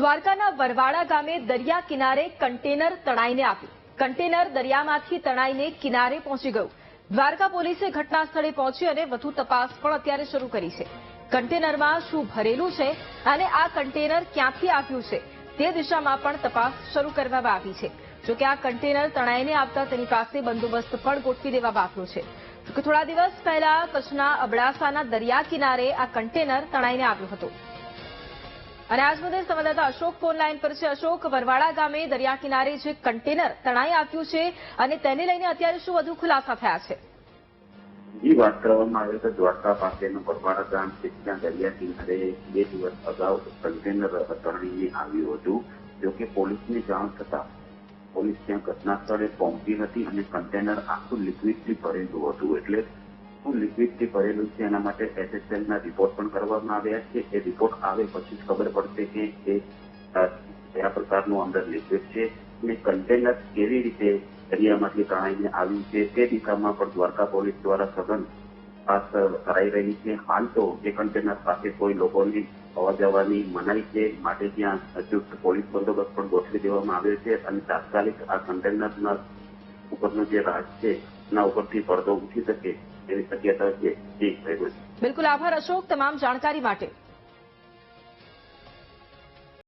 દ્વારકાના વરવાડા ગામે દરિયા કિનારે કન્ટેનર તણાઈને આવ્યું। કન્ટેનર દરિયામાંથી તણાઈને કિનારે પહોંચી ગયું। દ્વારકા પોલીસે ઘટના સ્થળે પહોંચી અને વધુ તપાસ પણ અત્યારે શરૂ કરી છે। કન્ટેનરમાં શું ભરેલું છે અને આ કન્ટેનર ક્યાંથી આવ્યું છે તે દિશામાં પણ તપાસ શરૂ કરવામાં આવી છે। જો કે આ કન્ટેનર તણાઈને આવતા તેની પાસે બંદોબસ્ત પણ ગોઠવી દેવામાં આવ્યો છે। જો કે થોડા દિવસ પહેલા કચ્છના અબડાસાના દરિયા કિનારે આ કન્ટેનર તણાઈને આવ્યું હતું। અને આજ મુદ્દે સંવાદદાતા અશોક ફોન લાઈન પર છે। અશોક, વરવાડા ગામે દરિયા કિનારે જે કન્ટેનર તણાઈ આવ્યું છે અને તેને લઈને અત્યારે શું વધુ ખુલાસા થયા છે? जी बात કરવામાં આવે તો દ્વારકા પાસેનું વરવાડા ગામ છે, ત્યાં દરિયા કિનારે 2 દિવસ અગાઉ કન્ટેનર તણાઈને આવ્યું હતું। જો કે પોલીસની જાણ થતાં પોલીસ ત્યાં ઘટના સ્થળે પહોંચી હતી અને કન્ટેનર આખું લિક્વિડથી ભરેલું હતું। એટલે શું લિક્વિડથી ભરેલું છે એના માટે એસએસએલના રિપોર્ટ પણ કરવામાં આવ્યા છે। એ રિપોર્ટ આવે પછી જ ખબર પડશે કે એ કયા પ્રકારનું અંદર લિક્વિડ છે અને કન્ટેનર કેવી રીતે દરિયામાંથી તણાઈને આવ્યું છે તે દિશામાં પણ દ્વારકા પોલીસ દ્વારા સઘન તપાસ કરાઈ રહી છે। હાલ તો એ કન્ટેનર પાસે કોઈ લોકોની આવવા જવાની મનાઈ છે, માટે ત્યાં ચુસ્ત પોલીસ બંદોબસ્ત પણ ગોઠવી દેવામાં આવ્યો છે અને તાત્કાલિક આ કન્ટેનરના ઉપરનો જે રાજ છે એના ઉપરથી પડદો ઉઠી શકે એવી શક્યતા છે। બિલકુલ, આભાર અશોક તમામ જાણકારી માટે।